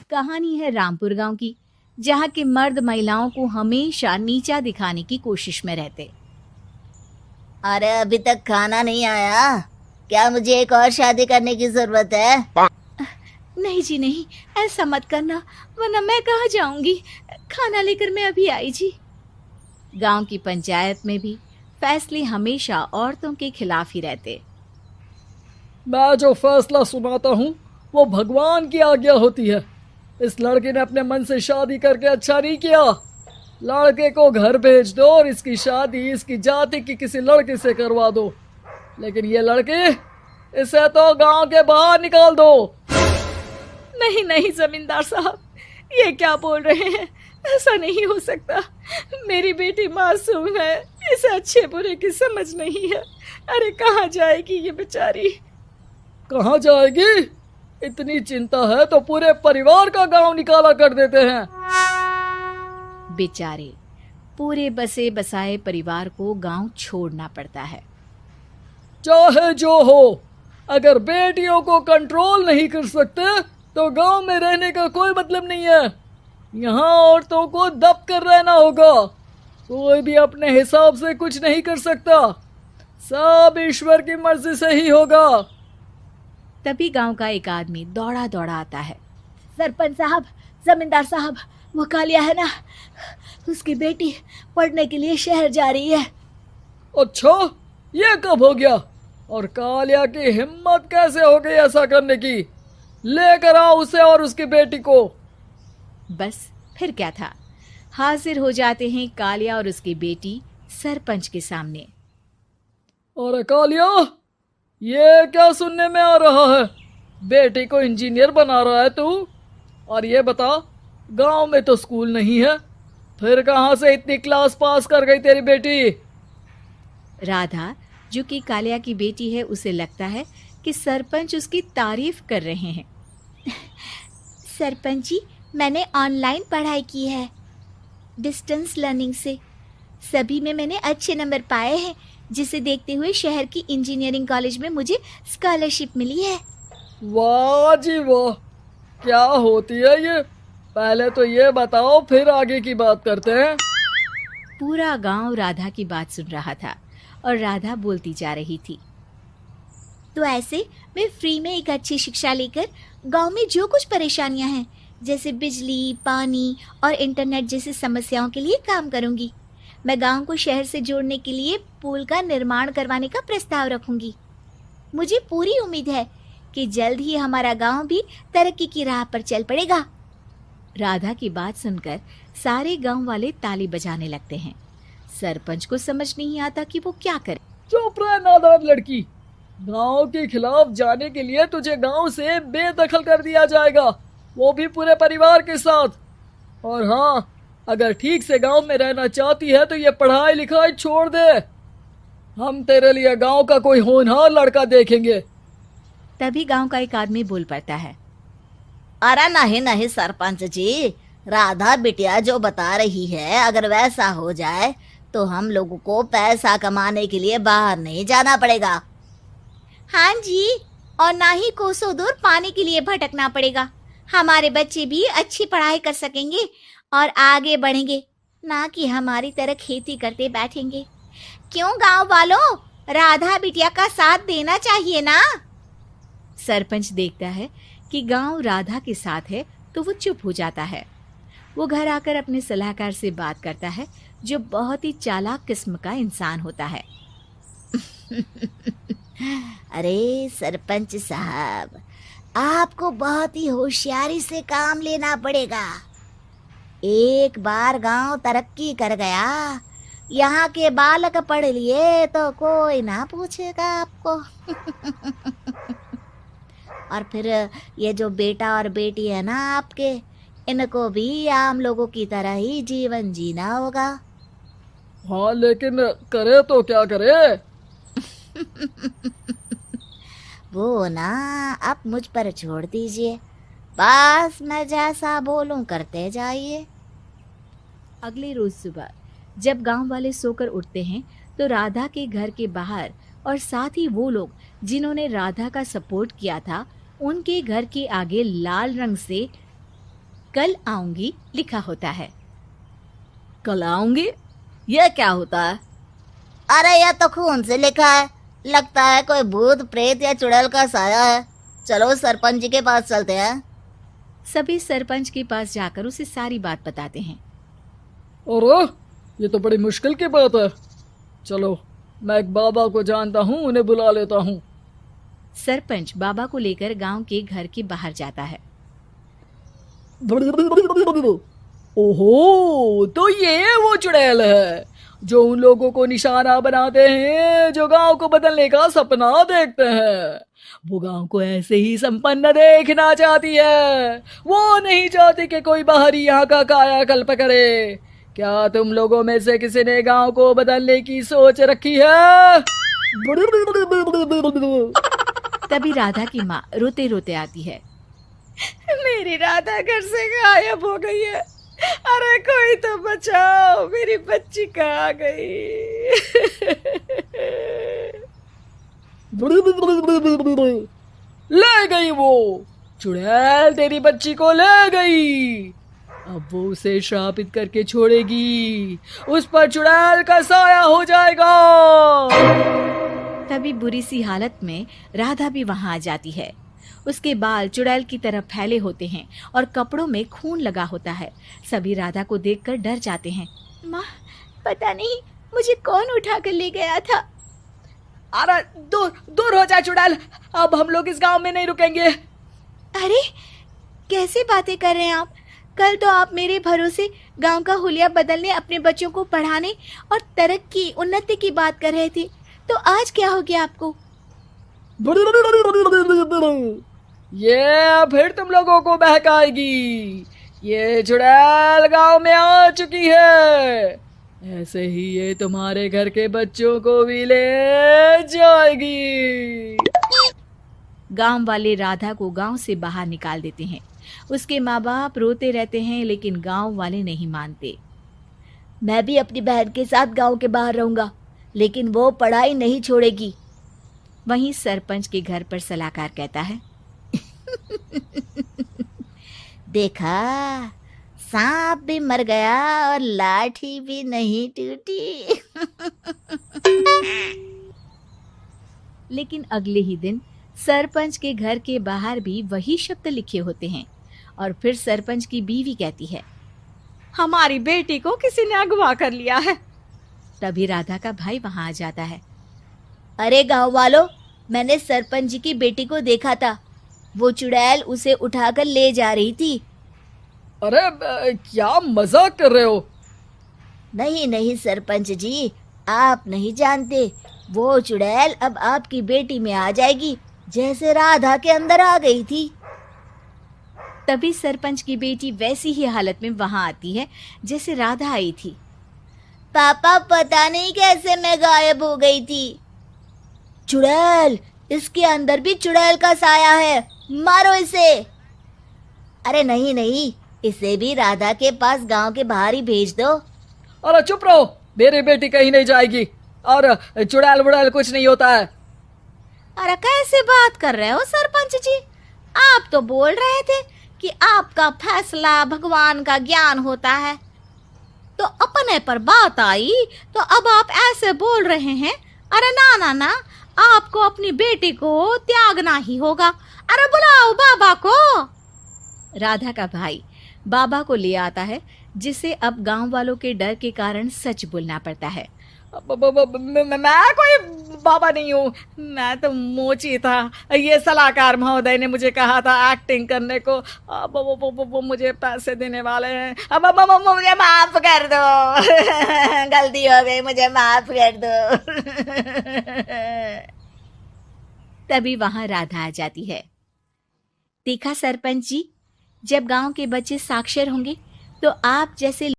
कहानी है रामपुर गांव की, जहां के मर्द महिलाओं को हमेशा नीचा दिखाने की कोशिश में रहते। अरे अभी तक खाना नहीं आया, क्या मुझे एक और शादी करने की जरूरत है? नहीं जी नहीं, ऐसा मत करना, वरना मैं कहाँ जाऊंगी। खाना लेकर मैं अभी आई जी। गांव की पंचायत में भी फैसले हमेशा औरतों के खिलाफ ही रहते। मैं जो फैसला सुनाता हूँ वो भगवान की आज्ञा होती है। इस लड़के ने अपने मन से शादी करके अच्छा नहीं किया। लड़के को घर भेज दो और इसकी शादी इसकी जाति की किसी लड़के से करवा दो, लेकिन ये लड़की, इसे तो गांव के बाहर निकाल दो। नहीं नहीं जमींदार साहब, ये क्या बोल रहे हैं? ऐसा नहीं हो सकता। मेरी बेटी मासूम है, इसे अच्छे बुरे की समझ नहीं है। अरे कहाँ जाएगी ये बेचारी? कहाँ जाएगी? इतनी चिंता है तो पूरे परिवार का गांव निकाला कर देते हैं। बेचारे पूरे बसे बसाए परिवार को गांव छोड़ना पड़ता है। चाहे जो हो, अगर बेटियों को कंट्रोल नहीं कर सकते तो गांव में रहने का कोई मतलब नहीं है। यहाँ औरतों को दब कर रहना होगा। कोई भी अपने हिसाब से कुछ नहीं कर सकता, सब ईश्वर की मर्जी से ही होगा। तभी गांव का एक आदमी दौड़ा दौड़ा आता है। सरपंच साहब, जमींदार साहब, वो कालिया है ना, उसकी बेटी पढ़ने के लिए शहर जा रही है। अच्छा, ये कब हो गया? और कालिया की हिम्मत कैसे हो गई ऐसा करने की? लेकर आओ उसे और उसकी बेटी को। बस फिर क्या था, हाजिर हो जाते हैं कालिया और उसकी बेटी सरपंच के सामने। अरे कालिया, ये क्या सुनने में आ रहा है? बेटी को इंजीनियर बना रहा है तू? और ये बता, गांव में तो स्कूल नहीं है, फिर कहाँ से इतनी क्लास पास कर गई तेरी बेटी? राधा, जो कि कालिया की बेटी है, उसे लगता है कि सरपंच उसकी तारीफ कर रहे हैं। सरपंच जी, मैंने ऑनलाइन पढ़ाई की है, डिस्टेंस लर्निंग से। सभी में मैंने अच्छे नंबर पाए हैं, जिसे देखते हुए शहर की इंजीनियरिंग कॉलेज में मुझे स्कॉलरशिप मिली है। वाह जी वाह, क्या होती है ये? पहले तो ये बताओ, फिर आगे की बात करते हैं। पूरा गांव राधा की बात सुन रहा था और राधा बोलती जा रही थी। तो ऐसे मैं फ्री में एक अच्छी शिक्षा लेकर गांव में जो कुछ परेशानियां हैं, जैसे बिजली, पानी और इंटरनेट जैसी समस्याओं के लिए काम करूंगी। मैं गांव को शहर से जोड़ने के लिए पुल का निर्माण करवाने का प्रस्ताव रखूंगी। मुझे पूरी उम्मीद है कि जल्द ही हमारा गांव भी तरक्की की राह पर चल पड़ेगा। राधा की बात सुनकर सारे गांव वाले ताली बजाने लगते हैं। सरपंच को समझ नहीं आता कि वो क्या करे। चुप रह नादान लड़की, गांव के खिलाफ जाने के लिए तुझे गांव से बेदखल कर दिया जाएगा, वो भी पूरे परिवार के साथ। और हाँ, अगर ठीक से गांव में रहना चाहती है तो ये पढ़ाई लिखाई छोड़ दे। हम तेरे लिए गांव का कोई होनहार लड़का देखेंगे। तभी गांव का एक आदमी बोल पड़ता है। अरे नहीं नहीं सरपंच जी, राधा बिटिया जो बता रही है, अगर वैसा हो जाए तो हम लोगों को पैसा कमाने के लिए बाहर नहीं जाना पड़ेगा। हाँ जी, और ना ही कोसों दूर पानी के लिए भटकना पड़ेगा। हमारे बच्चे भी अच्छी पढ़ाई कर सकेंगे और आगे बढ़ेंगे, ना कि हमारी तरह खेती करते बैठेंगे। क्यों गांव वालों, राधा बिटिया का साथ देना चाहिए ना। सरपंच देखता है कि गांव राधा के साथ है तो वो चुप हो जाता है। वो घर आकर अपने सलाहकार से बात करता है, जो बहुत ही चालाक किस्म का इंसान होता है। अरे सरपंच साहब, आपको बहुत ही होशियारी से काम लेना पड़ेगा। एक बार गांव तरक्की कर गया, यहाँ के बालक पढ़ लिए तो कोई ना पूछेगा आपको। और फिर ये जो बेटा और बेटी है ना आपके, इनको भी आम लोगों की तरह ही जीवन जीना होगा। हाँ, लेकिन करे तो क्या करे? वो ना आप मुझ पर छोड़ दीजिए, बस मैं जैसा बोलूं करते जाइए। अगले रोज सुबह जब गांव वाले सोकर उठते हैं तो राधा के घर के बाहर और साथ ही वो लोग जिन्होंने राधा का सपोर्ट किया था, उनके घर के आगे लाल रंग से कल आऊंगी लिखा होता है। कल आऊंगी, यह क्या होता है? अरे यह तो खून से लिखा है, लगता है कोई भूत प्रेत या चुड़ैल का साया है। चलो सरपंच जी के पास चलते हैं। सभी सरपंच के पास जाकर उसे सारी बात बताते हैं। अरे ये तो बड़ी मुश्किल की बात है। चलो मैं एक बाबा को जानता हूँ, उन्हें बुला लेता हूँ। सरपंच बाबा को लेकर गांव के घर के बाहर जाता है। ओहो, तो ये वो चुड़ैल है जो उन लोगों को निशाना बनाते हैं जो गांव को बदलने का सपना देखते हैं। वो गांव को ऐसे ही संपन्न देखना चाहती है, वो नहीं चाहती कि कोई बाहरी यहाँ का कायाकल्प करे। क्या तुम लोगों में से किसी ने गांव को बदलने की सोच रखी है? तभी राधा की माँ रोते रोते आती है। मेरी राधा घर से गायब हो गई है। अरे कोई तो बचाओ, मेरी बच्ची कहाँ गई? ले गई वो चुड़ैल, तेरी बच्ची को ले गई। अब वो उसे श्रापित करके छोड़ेगी, उस पर चुड़ैल का साया हो जाएगा। तभी बुरी सी हालत में राधा भी वहां आ जाती है। उसके बाल चुड़ैल की तरह फैले होते हैं और कपड़ों में खून लगा होता है। सभी राधा को देखकर डर जाते हैं। माँ, पता नहीं मुझे कौन उठा कर ले गया था। अरे दूर दूर हो जा चुड़ैल, अब हम लोग इस गांव में नहीं रुकेंगे। अरे कैसे बातें कर रहे हैं आप? कल तो आप मेरे भरोसे गांव का हुलिया बदलने, अपने बच्चों को पढ़ाने और तरक्की उन्नति की बात कर रहे थे, तो आज क्या हो गया आपको? ये फिर तुम लोगों को बहकाएगी। ये चुड़ैल गांव में आ चुकी है, ऐसे ही ये तुम्हारे घर के बच्चों को भी ले जाएगी। गांव वाले राधा को गांव से बाहर निकाल देते हैं। उसके माँ बाप रोते रहते हैं, लेकिन गांव वाले नहीं मानते। मैं भी अपनी बहन के साथ गांव के बाहर रहूंगा, लेकिन वो पढ़ाई नहीं छोड़ेगी। वहीं सरपंच के घर पर सलाहकार कहता है। देखा, सांप भी मर गया और लाठी भी नहीं टूटी। लेकिन अगले ही दिन सरपंच के घर के बाहर भी वही शब्द लिखे होते हैं। और फिर सरपंच की बीवी कहती है, हमारी बेटी को किसी ने अगवा कर लिया है। तभी राधा का भाई वहां आ जाता है। अरे गांव वालों, मैंने सरपंच जी की बेटी को देखा था। वो चुड़ैल उसे उठाकर ले जा रही थी। अरे क्या मजाक कर रहे हो? नहीं नहीं सरपंच जी, आप नहीं जानते। वो चुड़ैल अब आपकी बेटी में आ जाएगी, जैसे राधा के अंदर आ गई थी। तभी सरपंच की बेटी वैसी ही हालत में वहां आती है जैसे राधा आई थी। पापा, पता नहीं कैसे मैं गायब हो गई थी। चुड़ैल, इसके अंदर भी चुड़ैल का साया है, मारो इसे। अरे नहीं नहीं, इसे भी राधा के पास गांव के बाहर ही भेज दो। अरे चुप रहो, मेरी बेटी कहीं नहीं जाएगी और चुड़ैल वुड़ैल कुछ नहीं होता है। अरे कैसे बात कर रहे हो सरपंच जी? आप तो बोल रहे थे कि आपका फैसला भगवान का ज्ञान होता है, तो अपने पर बात आई तो अब आप ऐसे बोल रहे हैं। अरे ना ना ना, आपको अपनी बेटी को त्यागना ही होगा। अरे बुलाओ बाबा को। राधा का भाई बाबा को ले आता है, जिसे अब गांव वालों के डर के कारण सच बोलना पड़ता है। मैं कोई बाबा नहीं हूँ, मैं तो मोची था। ये सलाहकार महोदय ने मुझे कहा था एक्टिंग करने को। अब वो मुझे पैसे देने वाले हैं। अब मुझे माफ कर दो। गलती हो गई, मुझे माफ कर दो। तभी वहां राधा आ जाती है। देखा सरपंच जी, जब गांव के बच्चे साक्षर होंगे तो आप जैसे